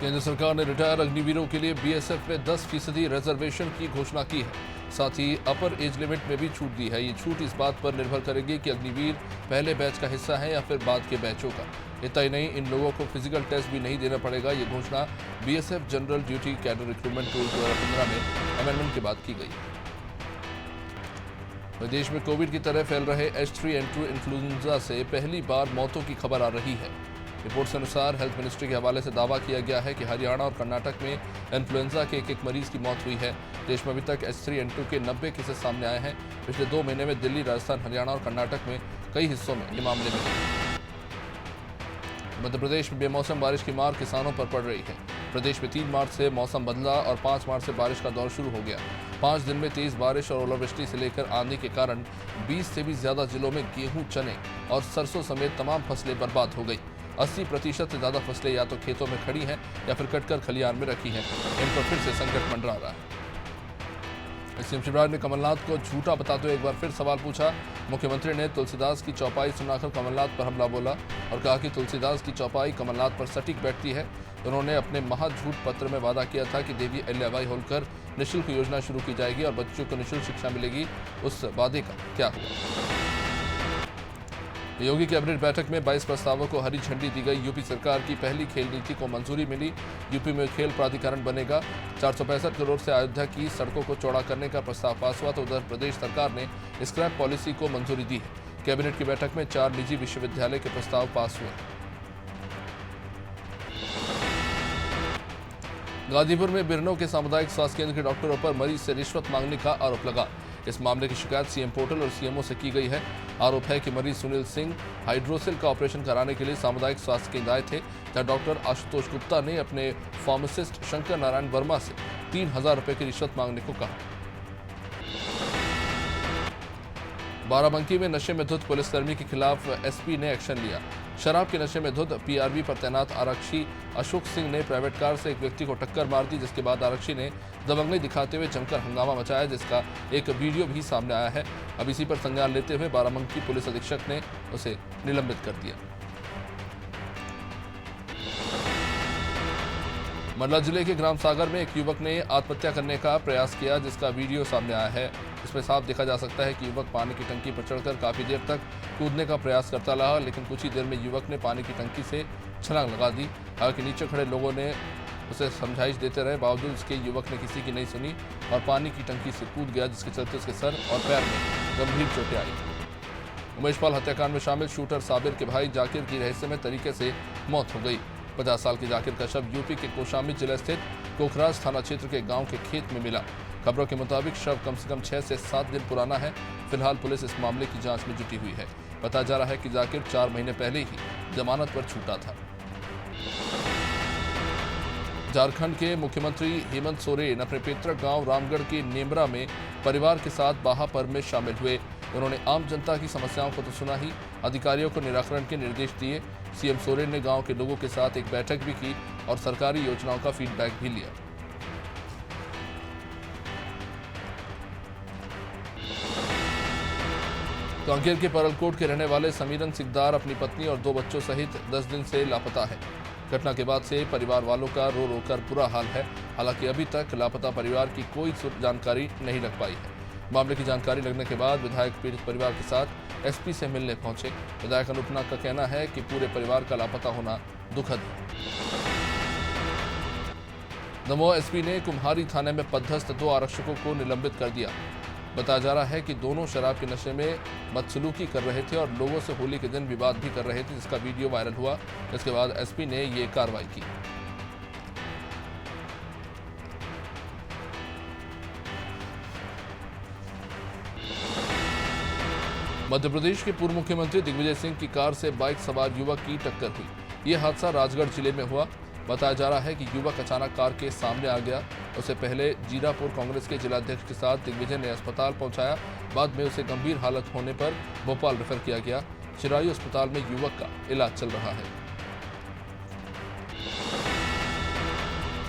केंद्र सरकार ने रिटायर अग्निवीरों के लिए बीएसएफ में 10% रिजर्वेशन की घोषणा की है। साथ ही अपर एज लिमिट में भी छूट दी है। ये छूट इस बात पर निर्भर करेगी कि अग्निवीर पहले बैच का हिस्सा है या फिर बाद के बैचों का। इतना ही नहीं, इन लोगों को फिजिकल टेस्ट भी नहीं देना पड़ेगा। ये घोषणा BSF general duty cadre recruitment rule 2015 में अमेंडमेंट के बाद की गई। देश में कोविड की तरह फैल रहे H3N2 इन्फ्लुएंजा से पहली बार मौतों की खबर आ रही है। रिपोर्ट्स के अनुसार हेल्थ मिनिस्ट्री के हवाले से दावा किया गया है कि हरियाणा और कर्नाटक में इन्फ्लुएंजा के एक मरीज की मौत हुई है। देश में अभी तक H3N2 के 90 केसेस सामने आए हैं। पिछले 2 महीने में दिल्ली, राजस्थान, हरियाणा और कर्नाटक में कई हिस्सों में ये मामले मिले। मध्य प्रदेश में बेमौसम बारिश की मार किसानों पर पड़ रही है। प्रदेश में 3 मार्च से मौसम बदला और 5 मार्च से बारिश का दौर शुरू हो गया। 5 दिन में तेज बारिश और ओलावृष्टि से लेकर आंधी के कारण 20 से भी ज्यादा जिलों में गेहूं, चने और सरसों समेत तमाम फसलें बर्बाद हो गई। 80% से ज्यादा फसलें या तो खेतों में खड़ी हैं या फिर कटकर खलिहान में रखी हैं। इन पर फिर से संकट मंडरा रहा है। सीएम शिवराज ने कमलनाथ को झूठा बताते हुए एक बार फिर सवाल पूछा। मुख्यमंत्री ने तुलसीदास की चौपाई सुनाकर कमलनाथ पर हमला बोला और कहा कि तुलसीदास की चौपाई कमलनाथ पर सटीक बैठती है। उन्होंने अपने महाझूठ पत्र में वादा किया था कि देवी अहिल्याबाई होलकर निःशुल्क योजना शुरू की जाएगी और बच्चों को निःशुल्क शिक्षा मिलेगी। उस वादे का क्या हुआ? योगी कैबिनेट बैठक में 22 प्रस्तावों को हरी झंडी दी गई। यूपी सरकार की पहली खेल नीति को मंजूरी मिली। यूपी में खेल प्राधिकरण बनेगा। 465 करोड़ से अयोध्या की सड़कों को चौड़ा करने का प्रस्ताव पास हुआ तो उधर प्रदेश सरकार ने स्क्रैप पॉलिसी को मंजूरी दी है। कैबिनेट की बैठक में 4 निजी विश्वविद्यालय के प्रस्ताव पास हुए। गाजीपुर में बिरनों के सामुदायिक स्वास्थ्य केंद्र के डॉक्टरों पर मरीज से रिश्वत मांगने का आरोप लगा। इस मामले की शिकायत सीएम पोर्टल और सीएमओ से की गई है। आरोप है कि मरीज सुनील सिंह हाइड्रोसिल का ऑपरेशन कराने के लिए सामुदायिक स्वास्थ्य केंद्र आए थे, जहां डॉक्टर आशुतोष गुप्ता ने अपने फार्मासिस्ट शंकर नारायण वर्मा से 3000 रुपए की रिश्वत मांगने को कहा। बाराबंकी में नशे में धुत पुलिसकर्मी के खिलाफ एसपी ने एक्शन लिया। शराब के नशे में धुत पीआरबी पर तैनात आरक्षी अशोक सिंह ने प्राइवेट कार से एक व्यक्ति को टक्कर मार दी, जिसके बाद आरक्षी ने दबंगई दिखाते हुए जमकर हंगामा मचाया, जिसका एक वीडियो भी सामने आया है। अब इसी पर संज्ञान लेते हुए बाराबंकी पुलिस अधीक्षक ने उसे निलंबित कर दिया। मंडला जिले के ग्राम सागर में एक युवक ने आत्महत्या करने का प्रयास किया, जिसका वीडियो सामने आया है। इसमें साफ देखा जा सकता है कि युवक पानी की टंकी पर चढ़कर काफी देर तक कूदने का प्रयास करता रहा, लेकिन कुछ ही देर में युवक ने पानी की टंकी से छलांग लगा दी। हालांकि नीचे खड़े लोगों ने उसे समझाइश देते रहे, बावजूद इसके युवक ने किसी की नहीं सुनी और पानी की टंकी से कूद गया, जिसके चलते उसके सर और पैर में गंभीर चोटें आई। उमेशपाल हत्याकांड में शामिल शूटर साबिर के भाई जाकिर की रहस्यमय तरीके से मौत हो गई। 50 साल के जाकिर का शव यूपी के कौशाम्बी जिला स्थित कोखराज थाना क्षेत्र के गांव के खेत में मिला। खबरों के मुताबिक शव कम से कम 6 से 7 दिन पुराना है। फिलहाल पुलिस इस मामले की जांच में जुटी हुई है। बताया जा रहा है कि जाकिर 4 महीने पहले ही जमानत पर छूटा था। झारखंड के मुख्यमंत्री हेमंत सोरेन अपने पैतृक गांव रामगढ़ के नेमरा में परिवार के साथ बाहा पर्व में शामिल हुए। उन्होंने आम जनता की समस्याओं को तो सुना ही, अधिकारियों को निराकरण के निर्देश दिए। सीएम सोरेन ने गांव के लोगों के साथ एक बैठक भी की और सरकारी योजनाओं का फीडबैक भी लिया। कांकेर के परलकोट के रहने वाले समीरन सिकदार अपनी पत्नी और 2 बच्चों सहित 10 दिन से लापता है। घटना के बाद से परिवार वालों का रो रो कर बुरा हाल है। हालांकि अभी तक लापता परिवार की कोई जानकारी नहीं लग पाई है। मामले की जानकारी लगने के बाद विधायक पीड़ित परिवार के साथ एसपी से मिलने पहुंचे। विधायक अनूप नाग का कहना है कि पूरे परिवार का लापता होना दुखद है। दमोह एसपी ने कुम्हारी थाने में पदस्थ 2 आरक्षकों को निलंबित कर दिया। बताया जा रहा है कि दोनों शराब के नशे में बदसलूकी कर रहे थे और लोगों से होली के दिन विवाद भी कर रहे थे, जिसका वीडियो वायरल हुआ। इसके बाद एसपी ने ये कार्रवाई की। मध्य प्रदेश के पूर्व मुख्यमंत्री दिग्विजय सिंह की कार से बाइक सवार युवक की टक्कर हुई। यह हादसा राजगढ़ जिले में हुआ। बताया जा रहा है कि युवक अचानक कार के सामने आ गया। उसे पहले जीरापुर कांग्रेस के जिलाध्यक्ष के साथ दिग्विजय ने अस्पताल पहुंचाया। बाद में उसे गंभीर हालत होने पर भोपाल रेफर किया गया। चिरायू अस्पताल में युवक का इलाज चल रहा है।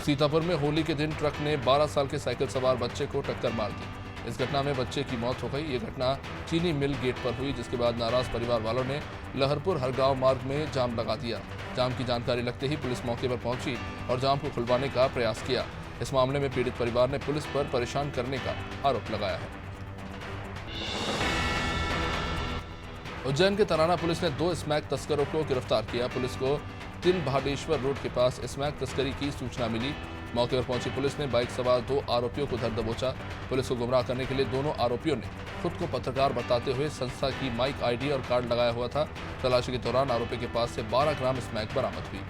सीतापुर में होली के दिन ट्रक ने 12 साल के साइकिल सवार बच्चे को टक्कर मार दी। इस घटना में बच्चे की मौत हो गई। ये घटना चीनी मिल गेट पर हुई, जिसके बाद नाराज परिवार वालों ने लहरपुर हरगांव मार्ग में जाम लगा दिया। जाम की जानकारी लगते ही पुलिस मौके पर पहुंची और जाम को खुलवाने का प्रयास किया। इस मामले में पीड़ित परिवार ने पुलिस पर परेशान करने का आरोप लगाया है। उज्जैन के तराना पुलिस ने 2 स्मैक तस्करों को गिरफ्तार किया। पुलिस को तिल भाडेश्वर रोड के पास स्मैक तस्करी की सूचना मिली। मौके पर पहुंची पुलिस ने बाइक सवार 2 आरोपियों को धर दबोचा। पुलिस को गुमराह करने के लिए दोनों आरोपियों ने खुद को पत्रकार बताते हुए संस्था की माइक आईडी और कार्ड लगाया हुआ था। तलाशी के दौरान आरोपी के पास से 12 ग्राम स्मैक बरामद हुई।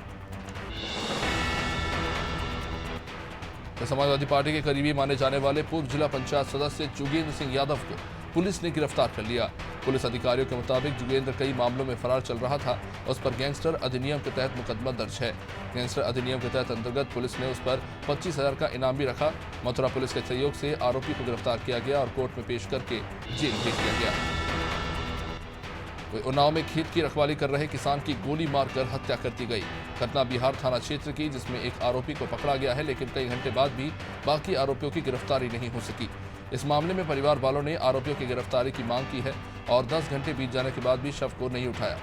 समाजवादी पार्टी के करीबी माने जाने वाले पूर्व जिला पंचायत सदस्य जुगेंद्र सिंह यादव को पुलिस ने गिरफ्तार कर लिया। पुलिस अधिकारियों के मुताबिक जुगेंद्र कई मामलों में फरार चल रहा था। उस पर गैंगस्टर अधिनियम के तहत मुकदमा दर्ज है। गैंगस्टर अधिनियम के तहत अंतर्गत पुलिस ने उस पर 25,000 का इनाम भी रखा। मथुरा पुलिस के सहयोग से आरोपी को गिरफ्तार किया गया और कोर्ट में पेश करके जेल भेज दिया गया। उन्नाव में खेत की रखवाली कर रहे किसान की गोली मारकर हत्या कर दी गई। घटना बिहार थाना क्षेत्र की, जिसमें एक आरोपी को पकड़ा गया है, लेकिन कई घंटे बाद भी बाकी आरोपियों की गिरफ्तारी नहीं हो सकी। इस मामले में परिवार वालों ने आरोपियों की गिरफ्तारी की मांग की है और 10 घंटे बीत जाने के बाद भी शव को नहीं उठाया।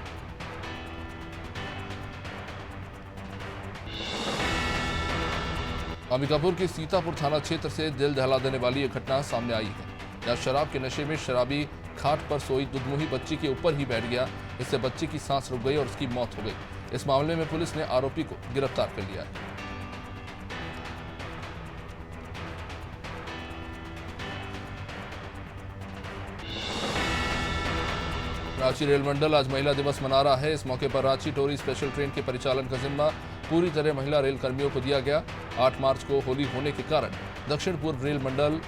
अंबिकापुर की सीतापुर थाना क्षेत्र से दिल दहला देने वाली एक घटना सामने आई है। जहां शराब के नशे में शराबी खाट पर सोई दुधमुही बच्ची के ऊपर ही बैठ गया। इससे बच्ची की सांस रुक गई और उसकी मौत हो गई। इस मामले में पुलिस ने आरोपी को गिरफ्तार कर लिया है। रांची रेल मंडल आज महिला दिवस मना रहा है। इस मौके पर रांची टोरी स्पेशल ट्रेन के परिचालन का जिम्मा पूरी तरह महिला रेल कर्मियों को दिया गया। 8 मार्च को होली होने के कारण दक्षिण पूर्व रेल मंडल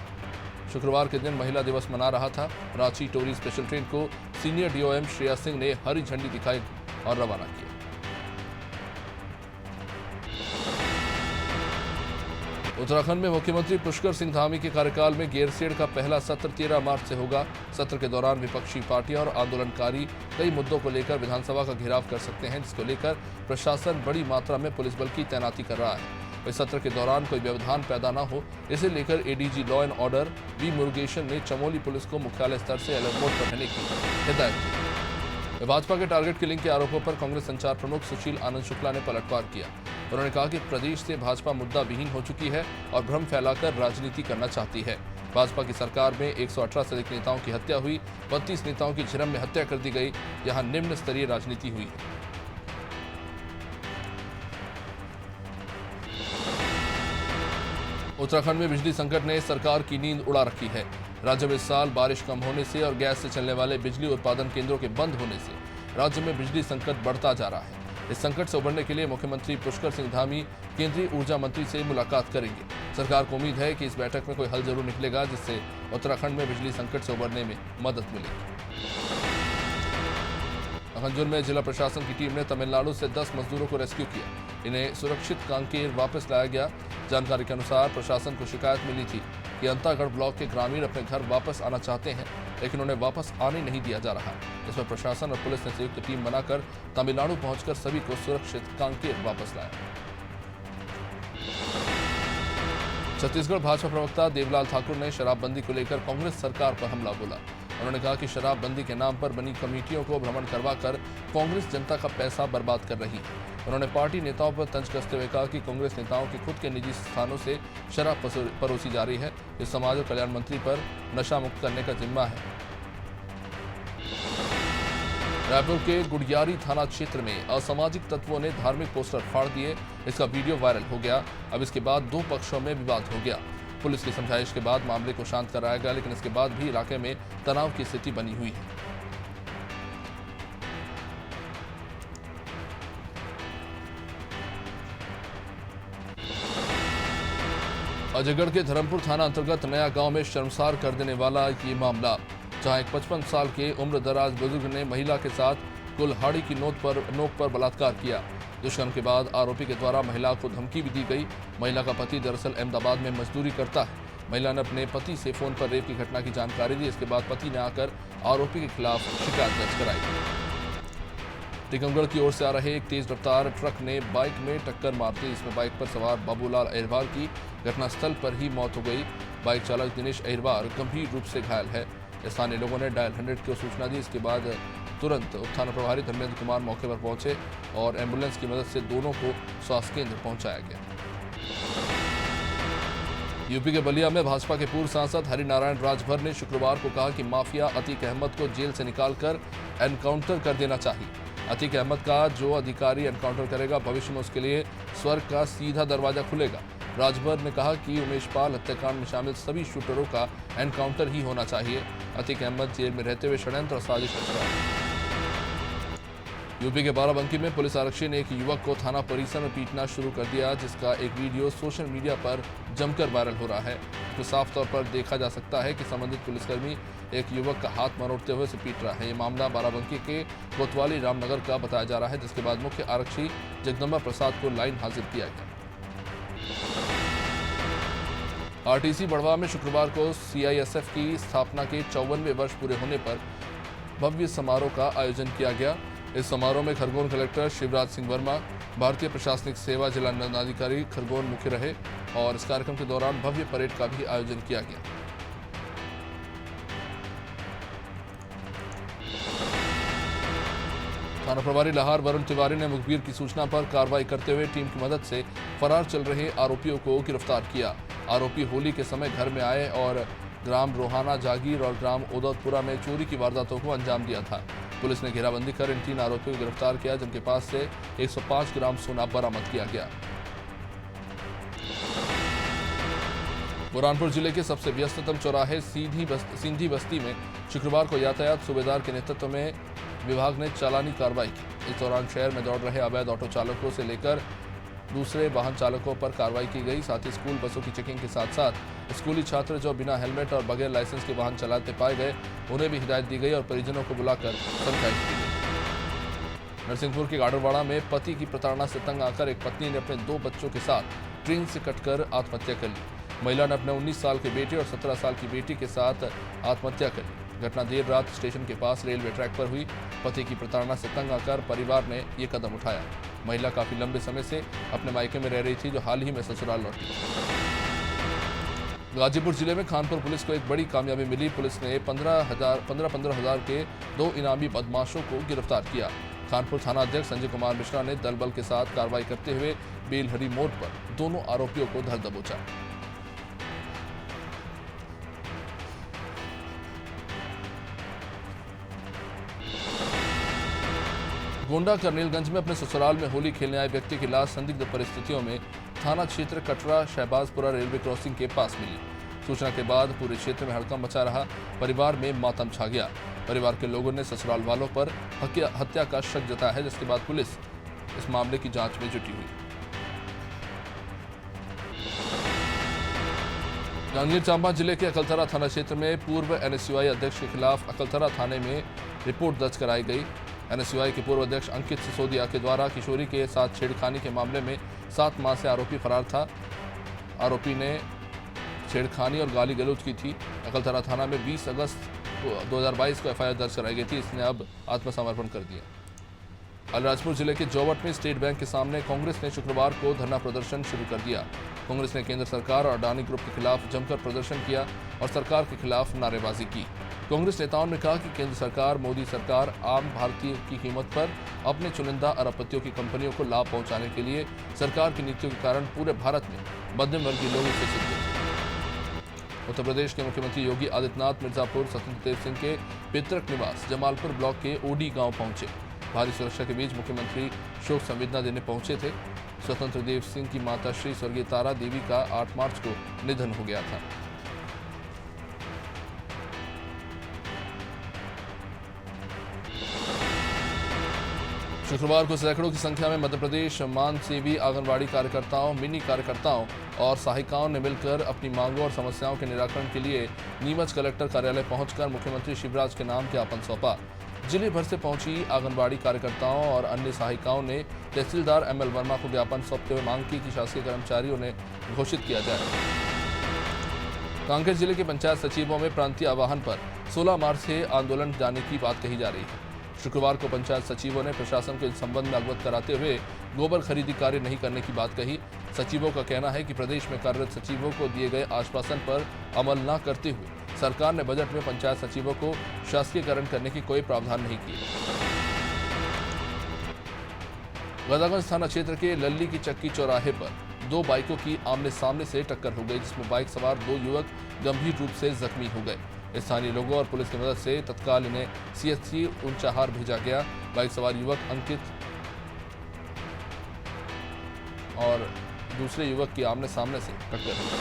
शुक्रवार के दिन महिला दिवस मना रहा था। रांची टोरी स्पेशल ट्रेन को सीनियर डीओएम श्रेया सिंह ने हरी झंडी दिखाई और रवाना किया। उत्तराखंड में मुख्यमंत्री पुष्कर सिंह धामी के कार्यकाल में गैरसैंण का पहला सत्र 13 मार्च से होगा। सत्र के दौरान विपक्षी पार्टियां और आंदोलनकारी कई मुद्दों को लेकर विधानसभा का घेराव कर सकते हैं, जिसको लेकर प्रशासन बड़ी मात्रा में पुलिस बल की तैनाती कर रहा है। इस सत्र के दौरान कोई व्यवधान पैदा न हो, इसे लेकर ADG law and order V Murugesan ने चमोली पुलिस को मुख्यालय स्तर से अलर्ट मोड पर रहने की हिदायत दी। भाजपा के टारगेट किलिंग के आरोपों पर कांग्रेस संचार प्रमुख सुशील आनंद शुक्ला ने पलटवार किया। उन्होंने कहा कि प्रदेश से भाजपा मुद्दा विहीन हो चुकी है और भ्रम फैलाकर राजनीति करना चाहती है। भाजपा की सरकार में 118 से अधिक नेताओं की हत्या हुई, 32 नेताओं की झिरम में हत्या कर दी गई। यहां निम्न स्तरीय राजनीति हुई है। उत्तराखंड में बिजली संकट ने सरकार की नींद उड़ा रखी है। राज्य में इस साल बारिश कम होने से और गैस से चलने वाले बिजली उत्पादन केंद्रों के बंद होने से राज्य में बिजली संकट बढ़ता जा रहा है। इस संकट से उबरने के लिए मुख्यमंत्री पुष्कर सिंह धामी केंद्रीय ऊर्जा मंत्री से मुलाकात करेंगे। सरकार को उम्मीद है कि इस बैठक में कोई हल जरूर निकलेगा, जिससे उत्तराखंड में बिजली संकट से उबरने में मदद मिलेगी। हंजुन में जिला प्रशासन की टीम ने तमिलनाडु से 10 मजदूरों को रेस्क्यू किया। इन्हें सुरक्षित कांकेर वापस लाया गया। जानकारी के अनुसार प्रशासन को शिकायत मिली थी कि अंतागढ़ ब्लॉक के ग्रामीण अपने घर वापस आना चाहते हैं, लेकिन उन्हें वापस आने नहीं दिया जा रहा। इस पर प्रशासन और पुलिस ने संयुक्त टीम बनाकर तमिलनाडु पहुंचकर सभी को सुरक्षित कांकेर वापस लाया। छत्तीसगढ़ भाजपा प्रवक्ता देवलाल ठाकुर ने शराबबंदी को लेकर कांग्रेस सरकार पर हमला बोला। उन्होंने कहा कि शराबबंदी के नाम पर बनी कमेटियों को भ्रमण करवाकर कांग्रेस जनता का पैसा बर्बाद कर रही है। उन्होंने पार्टी नेताओं पर तंज कसते हुए कहा कि कांग्रेस नेताओं के खुद के निजी स्थानों से शराब परोसी जा रही है। इस समाज और कल्याण मंत्री पर नशा मुक्त करने का जिम्मा है। रायपुर के गुड़ियारी थाना क्षेत्र में असामाजिक तत्वों ने धार्मिक पोस्टर फाड़ दिए। इसका वीडियो वायरल हो गया। अब इसके बाद 2 पक्षों में विवाद हो गया। पुलिस की समझाइश के बाद मामले को शांत कराया गया, लेकिन इसके बाद भी इलाके में तनाव की स्थिति बनी हुई है। अजयगढ़ के धर्मपुर थाना अंतर्गत नया गांव में शर्मसार कर देने वाला ये मामला, जहां एक 55 साल के उम्र दराज बुजुर्ग ने महिला के साथ कुल्हाड़ी की नोक पर बलात्कार किया। दुष्कर्म के बाद आरोपी के द्वारा महिला को धमकी भी दी गई। महिला का पति दरअसल अहमदाबाद में मजदूरी करता है। महिला ने अपने पति से फोन पर रेप की घटना की जानकारी दी। इसके बाद पति ने आकर आरोपी के खिलाफ शिकायत दर्ज कराई। टीकमगढ़ की ओर से आ रहे एक तेज रफ्तार ट्रक ने बाइक में टक्कर मार दी। इसमें बाइक पर सवार बाबूलाल अहिरवार की घटनास्थल पर ही मौत हो गई। बाइक चालक दिनेश अहिरवार गंभीर रूप से घायल है। स्थानीय लोगों ने डायल 100 को सूचना दी। इसके बाद तुरंत थाना प्रभारी धर्मेंद्र कुमार मौके पर पहुंचे और एम्बुलेंस की मदद से दोनों को स्वास्थ्य केंद्र पहुंचाया गया। यूपी के बलिया में भाजपा के पूर्व सांसद हरिनारायण राजभर ने शुक्रवार को कहा कि माफिया अतीक अहमद को जेल से निकालकर एनकाउंटर कर देना चाहिए। अतीक अहमद का जो अधिकारी एनकाउंटर करेगा भविष्य में उसके लिए स्वर्ग का सीधा दरवाजा खुलेगा। राजभर ने कहा कि उमेश पाल हत्याकांड में शामिल सभी शूटरों का एनकाउंटर ही होना चाहिए। अतीक अहमद जेल में रहते हुए षड्यंत्र और साजिश रच रहा है। यूपी के बाराबंकी में पुलिस आरक्षी ने एक युवक को थाना परिसर में पीटना शुरू कर दिया, जिसका एक वीडियो सोशल मीडिया पर जमकर वायरल हो रहा है। इसमें साफ तौर पर देखा जा सकता है कि संबंधित पुलिसकर्मी एक युवक का हाथ मरोड़ते हुए उसे पीट रहा है। ये मामला बाराबंकी के कोतवाली रामनगर का बताया जा रहा है, जिसके बाद मुख्य आरक्षी जगदम्बा प्रसाद को लाइन हाजिर किया गया। आरटीसी बढ़वा में शुक्रवार को सीआईएसएफ की स्थापना के 54वें वर्ष पूरे होने पर भव्य समारोह का आयोजन किया गया। इस समारोह में खरगोन कलेक्टर शिवराज सिंह वर्मा, भारतीय प्रशासनिक सेवा जिला दंडाधिकारी खरगोन मुख्य रहे और इस कार्यक्रम के दौरान भव्य परेड का भी आयोजन किया गया। थाना प्रभारी लाहौर वरुण तिवारी ने मुखबिर की सूचना पर कार्रवाई करते हुए टीम की मदद से फरार चल रहे आरोपियों को गिरफ्तार किया। आरोपी होली के समय घर में आए और ग्राम रोहाना जागीर और ग्राम उदौतपुरा में चोरी की वारदातों को अंजाम दिया था। पुलिस ने घेराबंदी कर इन 3 आरोपियों को गिरफ्तार किया, जिनके पास से 105 ग्राम सोना बरामद किया गया। बुरहानपुर जिले के सबसे व्यस्ततम चौराहे सिंधी बस्ती में शुक्रवार को यातायात सूबेदार के नेतृत्व में विभाग ने चालानी कार्रवाई की। इस दौरान शहर में दौड़ रहे अवैध ऑटो चालकों से लेकर दूसरे वाहन चालकों पर कार्रवाई की गई। साथ ही स्कूल बसों की चेकिंग के साथ साथ स्कूली छात्र जो बिना हेलमेट और बगैर लाइसेंस के वाहन चलाते पाए गए, उन्हें भी हिदायत दी गई और परिजनों को बुलाकर समझाइश की गई। नरसिंहपुर के गाडरवाड़ा में पति की प्रताड़ना से तंग आकर एक पत्नी ने अपने 2 बच्चों के साथ ट्रेन से कटकर आत्महत्या कर ली। महिला ने अपने 19 साल के बेटे और 17 साल की बेटी के साथ आत्महत्या कर ली। घटना देर रात स्टेशन के पास रेलवे ट्रैक पर हुई। पति की प्रताड़ना से तंग आकर परिवार ने ये कदम उठाया। महिला काफी लंबे समय से अपने मायके में रह रही थी, जो हाल ही में ससुराल लौटी। गाजीपुर जिले में खानपुर पुलिस को एक बड़ी कामयाबी मिली। पुलिस ने 15,000 के 2 इनामी बदमाशों को गिरफ्तार किया। खानपुर थाना अध्यक्ष संजय कुमार मिश्रा ने दल बल के साथ कार्रवाई करते हुए बेलहरी मोड़ पर दोनों आरोपियों को धर दबोचा। गोंडा करनेलगंज में अपने ससुराल में होली खेलने आए व्यक्ति की लाश संदिग्ध परिस्थितियों में थाना क्षेत्र कटरा शहबाजपुरा रेलवे क्रॉसिंग के पास मिली। सूचना के बाद पूरे क्षेत्र में हड़कंप मचा रहा। परिवार में मातम छा गया। परिवार के लोगों ने ससुराल वालों पर हत्या का शक जताया है, जिसके बाद पुलिस इस मामले की जांच में जुटी हुई। जांजगीर चांपा जिले के अकलतरा थाना क्षेत्र में पूर्व एनएसयूआई अध्यक्ष के खिलाफ अकलतरा थाने में रिपोर्ट दर्ज कराई गई। एनएसयूआई के पूर्व अध्यक्ष अंकित सिसोदिया के द्वारा किशोरी के साथ छेड़खानी के मामले में 7 माह से आरोपी फरार था। आरोपी ने छेड़खानी और गाली गलौज की थी। अकलतरा थाना में 20 अगस्त 2022 को एफआईआर दर्ज कराई गई थी। इसने अब आत्मसमर्पण कर दिया। अलीराजपुर जिले के जोवट में स्टेट बैंक के सामने कांग्रेस ने शुक्रवार को धरना प्रदर्शन शुरू कर दिया। कांग्रेस ने केंद्र सरकार और अडानी ग्रुप के खिलाफ जमकर प्रदर्शन किया और सरकार के खिलाफ नारेबाजी की। कांग्रेस नेताओं ने कहा कि केंद्र सरकार, मोदी सरकार आम भारतीय की कीमत पर अपने चुनिंदा अरबपतियों की कंपनियों को लाभ पहुंचाने के लिए सरकार की नीतियों के कारण पूरे भारत में मध्यम वर्गीय लोगों से चिंतित। उत्तर प्रदेश के मुख्यमंत्री योगी आदित्यनाथ मिर्जापुर स्वतंत्र देव सिंह के पैतृक निवास जमालपुर ब्लॉक के ओडी गांव पहुंचे। भारी सुरक्षा के बीच मुख्यमंत्री शोक संवेदना देने पहुंचे थे। स्वतंत्र देव सिंह की माता श्री स्वर्गीय तारा देवी का 8 मार्च को निधन हो गया था। शुक्रवार को सैकड़ों की संख्या में मध्य प्रदेश मानसेवी आंगनबाड़ी कार्यकर्ताओं, मिनी कार्यकर्ताओं और सहायिकाओं ने मिलकर अपनी मांगों और समस्याओं के निराकरण के लिए नीमच कलेक्टर कार्यालय पहुंचकर मुख्यमंत्री शिवराज के नाम ज्ञापन सौंपा। जिले भर से पहुंची आंगनबाड़ी कार्यकर्ताओं और अन्य सहायिकाओं ने तहसीलदार एमएल वर्मा को ज्ञापन सौंपते हुए मांग की कि शासकीय कर्मचारियों ने घोषित किया जाए। कांकेर जिले के पंचायत सचिवों में प्रांतीय आह्वान पर 16 मार्च से आंदोलन जाने की बात कही जा रही है। शुक्रवार को पंचायत सचिवों ने प्रशासन को इस संबंध में अवगत कराते हुए गोबर खरीदी कार्य नहीं करने की बात कही। सचिवों का कहना है कि प्रदेश में कार्यरत सचिवों को दिए गए आश्वासन पर अमल न करते हुए सरकार ने बजट में पंचायत सचिवों को शासकीयकरण करने की कोई प्रावधान नहीं किए। गदागंज थाना क्षेत्र के लल्ली की चक्की चौराहे पर दो बाइकों की आमने सामने से टक्कर हो गई, जिसमें बाइक सवार दो युवक गंभीर रूप से जख्मी हो गए। स्थानीय लोगों और पुलिस की मदद से तत्काल इन्हें सीएचसी ऊंचाहार भेजा गया। बाइक सवार युवक अंकित और दूसरे युवक की आमने सामने से टक्कर हो गई।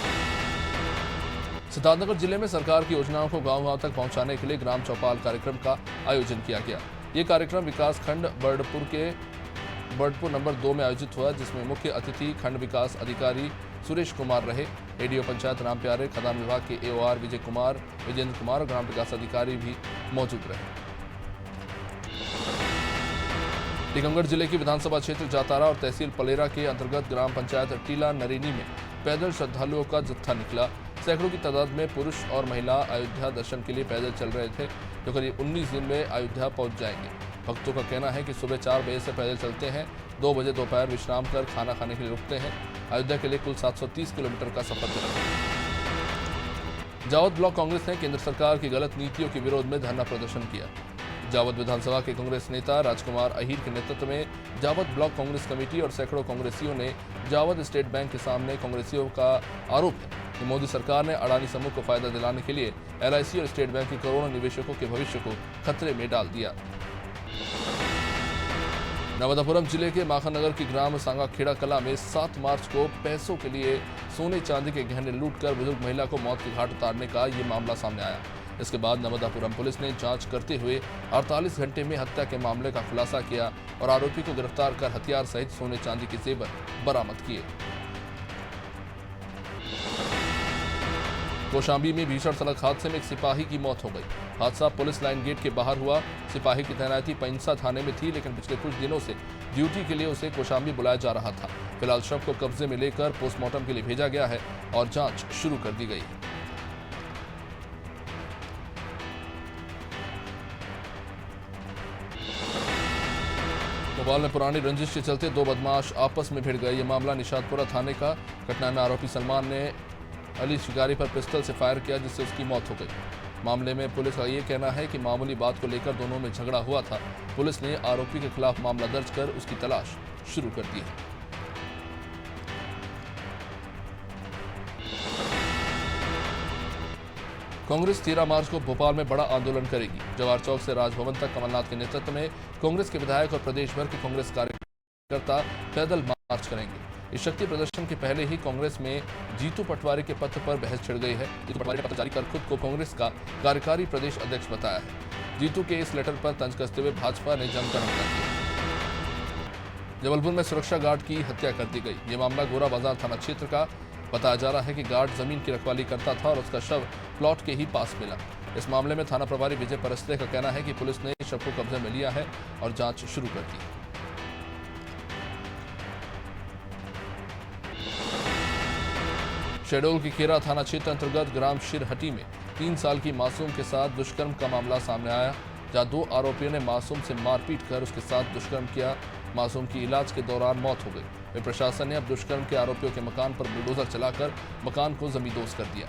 सिद्धार्थनगर जिले में सरकार की योजनाओं को गांव-गांव तक पहुंचाने के लिए ग्राम चौपाल कार्यक्रम का आयोजन किया गया। ये कार्यक्रम विकास खंड बर्डपुर नंबर 2 में आयोजित हुआ, जिसमें मुख्य अतिथि खंड विकास अधिकारी सुरेश कुमार रहे। एडीओ पंचायत राम प्यारे, खदान विभाग के एओआर विजय कुमार, विजेंद्र कुमार और ग्राम विकास अधिकारी भी मौजूद रहे। टीकमगढ़ जिले की विधानसभा क्षेत्र जातारा और तहसील पलेरा के अंतर्गत ग्राम पंचायत टीला नरेनी में पैदल श्रद्धालुओं का जत्था निकला। सैकड़ों की तादाद में पुरुष और महिला अयोध्या दर्शन के लिए पैदल चल रहे थे, जो करीब 19 दिन में अयोध्या पहुंच जाएंगे। भक्तों का कहना है कि सुबह 4 बजे से पैदल चलते हैं, 2 बजे दोपहर विश्राम कर खाना खाने के लिए रुकते हैं। अयोध्या के लिए कुल 730 किलोमीटर का सफर तय है। जावद ब्लॉक कांग्रेस ने केंद्र सरकार की गलत नीतियों के विरोध में धरना प्रदर्शन किया। जावद विधानसभा के कांग्रेस नेता राजकुमार अहीर के नेतृत्व में जावद ब्लॉक कांग्रेस कमेटी और सैकड़ों कांग्रेसियों ने जावद स्टेट बैंक के सामने कांग्रेसियों का आरोप है कि मोदी सरकार ने अडानी समूह को फायदा दिलाने के लिए LIC और स्टेट बैंक के करोड़ों निवेशकों के भविष्य को खतरे में डाल दिया। नर्मदापुरम जिले के माखननगर की ग्राम सांगाखेड़ा कला में 7 मार्च को पैसों के लिए सोने चांदी के गहने लूटकर बुजुर्ग महिला को मौत के घाट उतारने का ये मामला सामने आया। इसके बाद नर्मदापुरम पुलिस ने जांच करते हुए 48 घंटे में हत्या के मामले का खुलासा किया और आरोपी को गिरफ्तार कर हथियार सहित सोने चांदी के जेवर बरामद किए। कौशाम्बी में भीषण सड़क हादसे में एक सिपाही की मौत हो गई। हादसा पुलिस लाइन गेट के बाहर हुआ। सिपाही की तैनाती पैंसा थाने में थी, लेकिन पिछले कुछ दिनों से ड्यूटी के लिए उसे कौशाम्बी बुलाया जा रहा था। फिलहाल शव को कब्जे में लेकर पोस्टमार्टम के लिए भेजा गया है और जांच शुरू कर दी गई। भोपाल में पुरानी रंजिश के चलते 2 बदमाश आपस में भिड़ गए। ये मामला निशातपुरा थाने का। घटना में आरोपी सलमान ने अली शिकारी पर पिस्टल से फायर किया, जिससे उसकी मौत हो गई। मामले में पुलिस का ये कहना है कि मामूली बात को लेकर दोनों में झगड़ा हुआ था। पुलिस ने आरोपी के खिलाफ मामला दर्ज कर उसकी तलाश शुरू कर दी है। कांग्रेस 13 मार्च को भोपाल में बड़ा आंदोलन करेगी। जवाहर चौक से राजभवन तक कमलनाथ के नेतृत्व में कांग्रेस के विधायक और प्रदेश भर के कांग्रेस कार्यकर्ता पैदल मार्च करेंगे। इस शक्ति प्रदर्शन के पहले ही कांग्रेस में जीतू पटवारी के पत्र पर बहस छिड़ गई है। जीतू पटवारी ने पत्र जारी कर खुद को कांग्रेस का कार्यकारी प्रदेश अध्यक्ष बताया है। जीतू के इस लेटर पर तंज कसते हुए भाजपा ने जमकर हमला किया। जबलपुर में सुरक्षा गार्ड की हत्या कर दी गई। ये मामला गोरा बाजार थाना क्षेत्र का बताया जा रहा है कि गार्ड जमीन की रखवाली करता था और उसका शव प्लॉट के ही पास मिला। इस मामले में थाना प्रभारी विजय परस्ते का कहना है कि पुलिस ने शव को कब्जे में लिया है और जांच शुरू कर दी। शहडोल की खेरा थाना क्षेत्र अंतर्गत ग्राम शिरहटी में 3 साल की मासूम के साथ दुष्कर्म का मामला सामने आया, जहां 2 आरोपियों ने मासूम से मारपीट कर उसके साथ दुष्कर्म किया। मासूम की इलाज के दौरान मौत हो गई। प्रशासन ने अब दुष्कर्म के आरोपियों के मकान पर बुलडोजर चलाकर मकान को जमींदोज कर दिया।